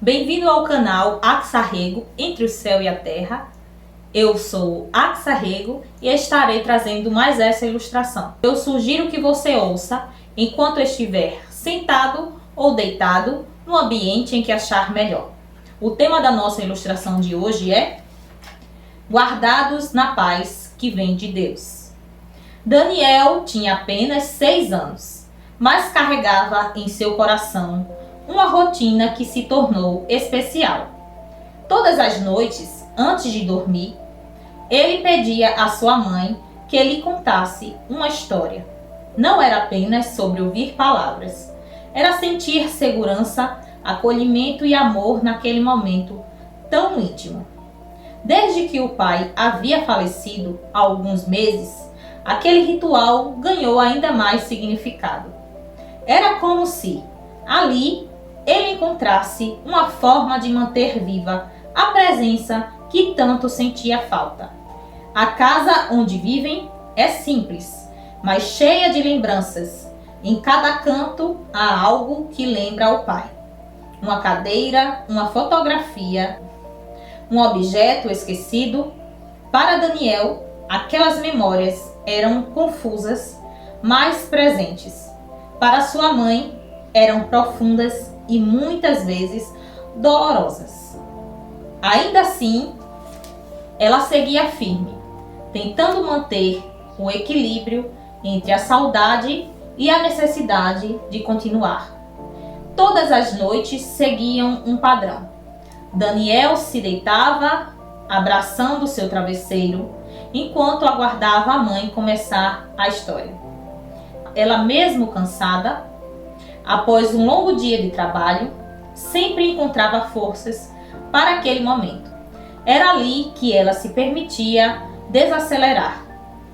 Bem-vindo ao canal Axarrego, entre o céu e a terra. Eu sou Axarrego e estarei trazendo mais essa ilustração. Eu sugiro que você ouça enquanto estiver sentado ou deitado no ambiente em que achar melhor. O tema da nossa ilustração de hoje é Guardados na paz que vem de Deus. Daniel tinha apenas 6 anos, mas carregava em seu coração uma rotina que se tornou especial. Todas as noites, antes de dormir, ele pedia à sua mãe que lhe contasse uma história. Não era apenas sobre ouvir palavras, era sentir segurança, acolhimento e amor naquele momento tão íntimo. Desde que o pai havia falecido há alguns meses, aquele ritual ganhou ainda mais significado. Era como se, ali, ele encontrasse uma forma de manter viva a presença que tanto sentia falta. A casa onde vivem é simples, mas cheia de lembranças. Em cada canto há algo que lembra ao pai. Uma cadeira, uma fotografia, um objeto esquecido. Para Daniel, aquelas memórias eram confusas, mas presentes. Para sua mãe, eram profundas e muitas vezes dolorosas. Ainda assim, ela seguia firme, tentando manter o equilíbrio entre a saudade e a necessidade de continuar. Todas as noites seguiam um padrão. Daniel se deitava, abraçando seu travesseiro, enquanto aguardava a mãe começar a história. Ela, mesmo cansada, após um longo dia de trabalho, sempre encontrava forças para aquele momento. Era ali que ela se permitia desacelerar,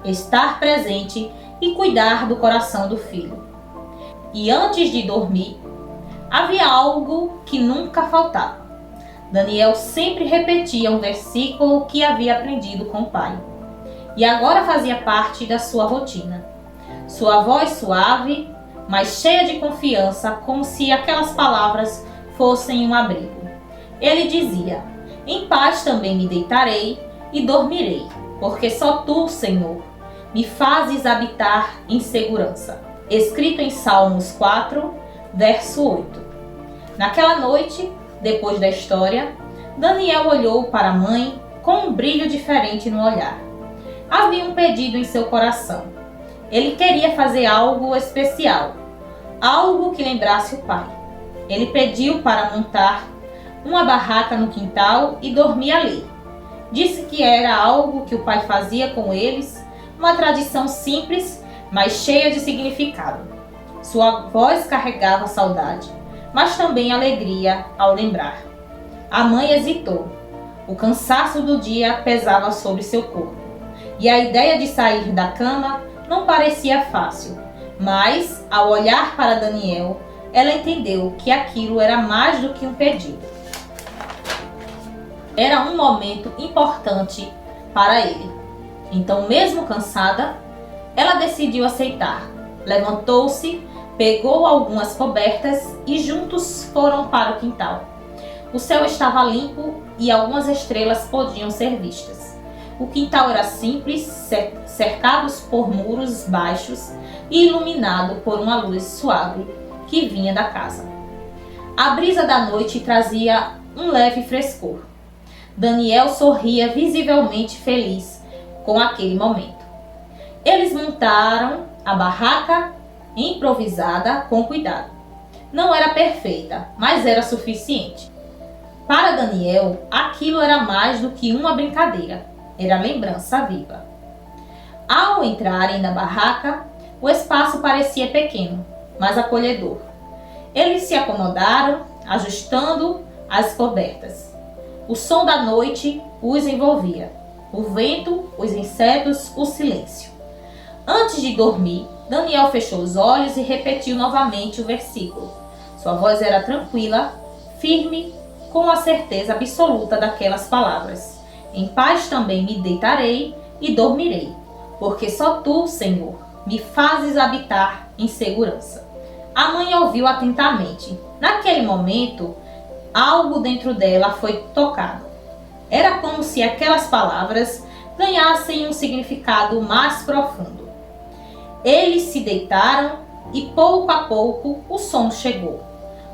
estar presente e cuidar do coração do filho. E antes de dormir, havia algo que nunca faltava. Daniel sempre repetia um versículo que havia aprendido com o pai, e agora fazia parte da sua rotina. Sua voz suave, mas cheia de confiança, como se aquelas palavras fossem um abrigo. Ele dizia: em paz também me deitarei e dormirei, porque só tu, Senhor, me fazes habitar em segurança. Escrito em Salmos 4, verso 8. Naquela noite, depois da história, Daniel olhou para a mãe com um brilho diferente no olhar. Havia um pedido em seu coração. Ele queria fazer algo especial, algo que lembrasse o pai. Ele pediu para montar uma barraca no quintal e dormir ali. Disse que era algo que o pai fazia com eles, uma tradição simples, mas cheia de significado. Sua voz carregava saudade, mas também alegria ao lembrar. A mãe hesitou. O cansaço do dia pesava sobre seu corpo, e a ideia de sair da cama não parecia fácil, mas, ao olhar para Daniel, ela entendeu que aquilo era mais do que um pedido. Era um momento importante para ele. Então, mesmo cansada, ela decidiu aceitar. Levantou-se, pegou algumas cobertas e juntos foram para o quintal. O céu estava limpo e algumas estrelas podiam ser vistas. O quintal era simples, cercados por muros baixos e iluminado por uma luz suave que vinha da casa. A brisa da noite trazia um leve frescor. Daniel sorria visivelmente feliz com aquele momento. Eles montaram a barraca improvisada com cuidado. Não era perfeita, mas era suficiente. Para Daniel, aquilo era mais do que uma brincadeira. Era lembrança viva. Ao entrarem na barraca, o espaço parecia pequeno, mas acolhedor. Eles se acomodaram, ajustando as cobertas. O som da noite os envolvia. O vento, os insetos, o silêncio. Antes de dormir, Daniel fechou os olhos e repetiu novamente o versículo. Sua voz era tranquila, firme, com a certeza absoluta daquelas palavras. Em paz também me deitarei e dormirei, porque só tu, Senhor, me fazes habitar em segurança. A mãe ouviu atentamente. Naquele momento, algo dentro dela foi tocado. Era como se aquelas palavras ganhassem um significado mais profundo. Eles se deitaram e pouco a pouco o sono chegou.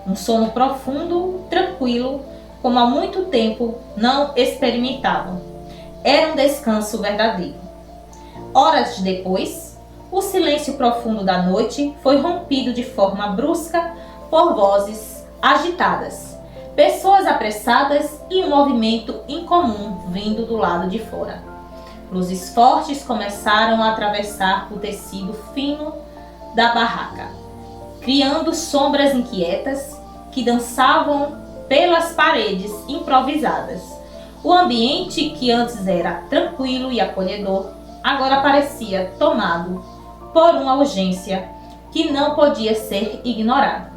Um sono profundo, tranquilo, como há muito tempo não experimentavam. Era um descanso verdadeiro. Horas depois, o silêncio profundo da noite foi rompido de forma brusca por vozes agitadas, pessoas apressadas e um movimento incomum vindo do lado de fora. Luzes fortes começaram a atravessar o tecido fino da barraca, criando sombras inquietas que dançavam pelas paredes improvisadas. O ambiente, que antes era tranquilo e acolhedor, agora parecia tomado por uma urgência que não podia ser ignorada.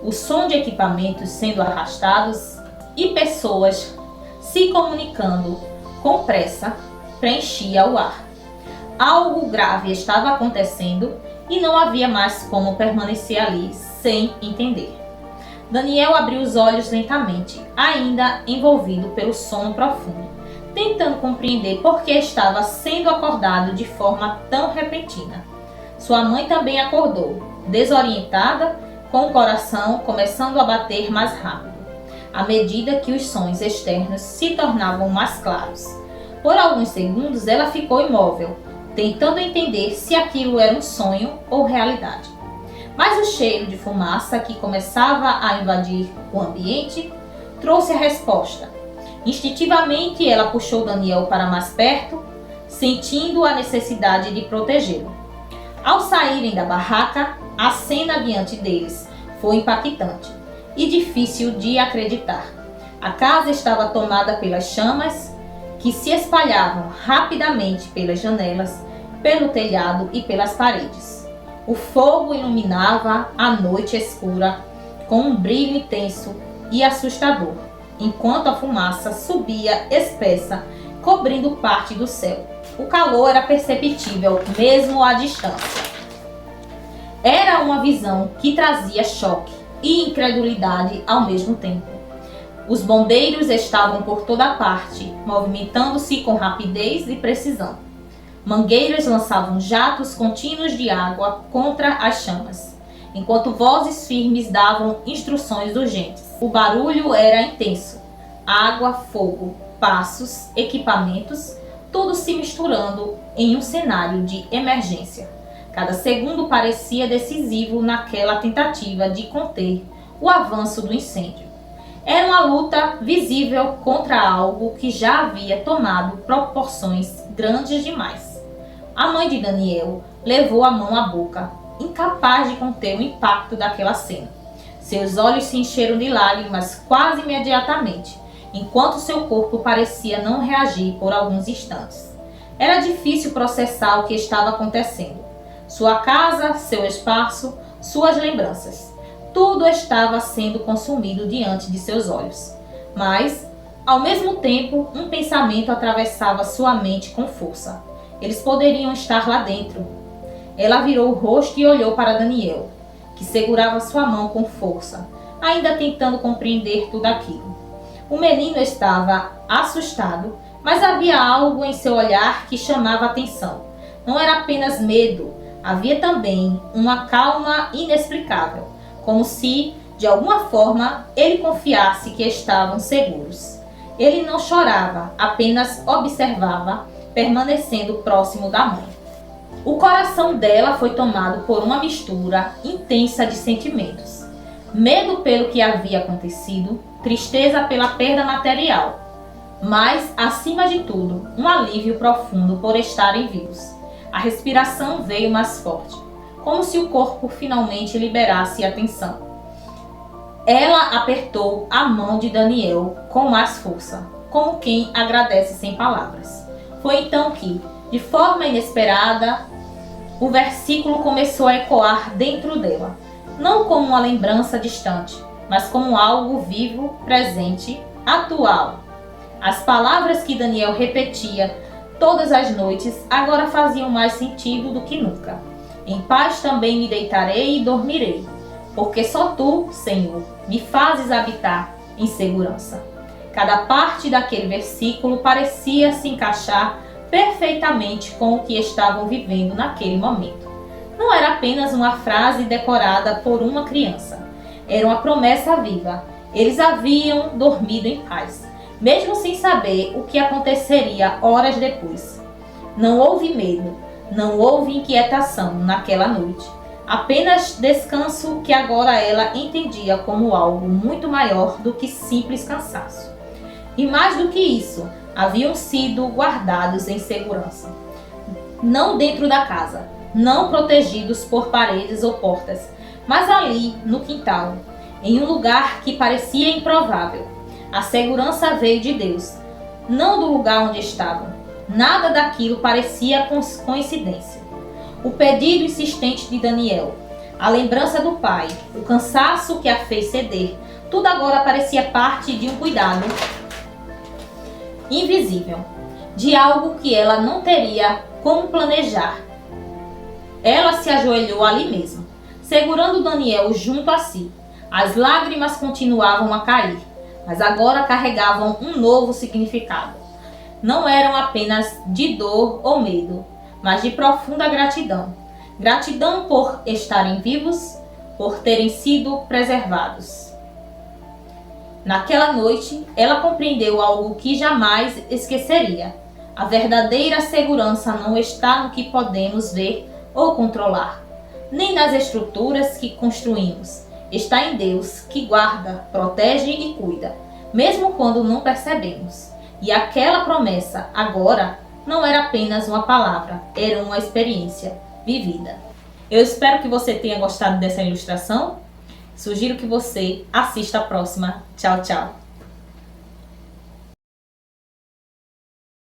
O som de equipamentos sendo arrastados e pessoas se comunicando com pressa preenchia o ar. Algo grave estava acontecendo e não havia mais como permanecer ali sem entender. Daniel abriu os olhos lentamente, ainda envolvido pelo sono profundo, tentando compreender por que estava sendo acordado de forma tão repentina. Sua mãe também acordou, desorientada, com o coração começando a bater mais rápido, à medida que os sons externos se tornavam mais claros. Por alguns segundos ela ficou imóvel, tentando entender se aquilo era um sonho ou realidade. Mas o cheiro de fumaça que começava a invadir o ambiente trouxe a resposta. Instintivamente ela puxou Daniel para mais perto, sentindo a necessidade de protegê-lo. Ao saírem da barraca, a cena diante deles foi impactante e difícil de acreditar. A casa estava tomada pelas chamas que se espalhavam rapidamente pelas janelas, pelo telhado e pelas paredes. O fogo iluminava a noite escura com um brilho intenso e assustador, enquanto a fumaça subia espessa, cobrindo parte do céu. O calor era perceptível mesmo à distância. Era uma visão que trazia choque e incredulidade ao mesmo tempo. Os bombeiros estavam por toda parte, movimentando-se com rapidez e precisão. Mangueiras lançavam jatos contínuos de água contra as chamas, enquanto vozes firmes davam instruções urgentes. O barulho era intenso. Água, fogo, passos, equipamentos, tudo se misturando em um cenário de emergência. Cada segundo parecia decisivo naquela tentativa de conter o avanço do incêndio. Era uma luta visível contra algo que já havia tomado proporções grandes demais. A mãe de Daniel levou a mão à boca, incapaz de conter o impacto daquela cena. Seus olhos se encheram de lágrimas quase imediatamente, enquanto seu corpo parecia não reagir por alguns instantes. Era difícil processar o que estava acontecendo. Sua casa, seu espaço, suas lembranças. Tudo estava sendo consumido diante de seus olhos. Mas, ao mesmo tempo, um pensamento atravessava sua mente com força. Eles poderiam estar lá dentro. Ela virou o rosto e olhou para Daniel, que segurava sua mão com força, ainda tentando compreender tudo aquilo. O menino estava assustado, mas havia algo em seu olhar que chamava atenção. Não era apenas medo, havia também uma calma inexplicável, como se, de alguma forma, ele confiasse que estavam seguros. Ele não chorava, apenas observava, permanecendo próximo da mãe. O coração dela foi tomado por uma mistura intensa de sentimentos. Medo pelo que havia acontecido, tristeza pela perda material, mas, acima de tudo, um alívio profundo por estarem vivos. A respiração veio mais forte, como se o corpo finalmente liberasse a tensão. Ela apertou a mão de Daniel com mais força, como quem agradece sem palavras. Foi então que, de forma inesperada, o versículo começou a ecoar dentro dela, não como uma lembrança distante, mas como algo vivo, presente, atual. As palavras que Daniel repetia todas as noites agora faziam mais sentido do que nunca. Em paz também me deitarei e dormirei, porque só tu, Senhor, me fazes habitar em segurança. Cada parte daquele versículo parecia se encaixar perfeitamente com o que estavam vivendo naquele momento. Não era apenas uma frase decorada por uma criança. Era uma promessa viva. Eles haviam dormido em paz, mesmo sem saber o que aconteceria horas depois. Não houve medo, não houve inquietação naquela noite. Apenas descanso que agora ela entendia como algo muito maior do que simples cansaço. E mais do que isso, haviam sido guardados em segurança. Não dentro da casa, não protegidos por paredes ou portas, mas ali, no quintal, em um lugar que parecia improvável. A segurança veio de Deus, não do lugar onde estavam. Nada daquilo parecia coincidência. O pedido insistente de Daniel, a lembrança do pai, o cansaço que a fez ceder, tudo agora parecia parte de um cuidado invisível, de algo que ela não teria como planejar. Ela se ajoelhou ali mesmo, segurando Daniel junto a si. As lágrimas continuavam a cair, mas agora carregavam um novo significado. Não eram apenas de dor ou medo, mas de profunda gratidão. Gratidão por estarem vivos, por terem sido preservados. Naquela noite, ela compreendeu algo que jamais esqueceria. A verdadeira segurança não está no que podemos ver ou controlar, nem nas estruturas que construímos. Está em Deus, que guarda, protege e cuida, mesmo quando não percebemos. E aquela promessa, agora, não era apenas uma palavra, era uma experiência vivida. Eu espero que você tenha gostado dessa ilustração. Sugiro que você assista a próxima. Tchau, tchau!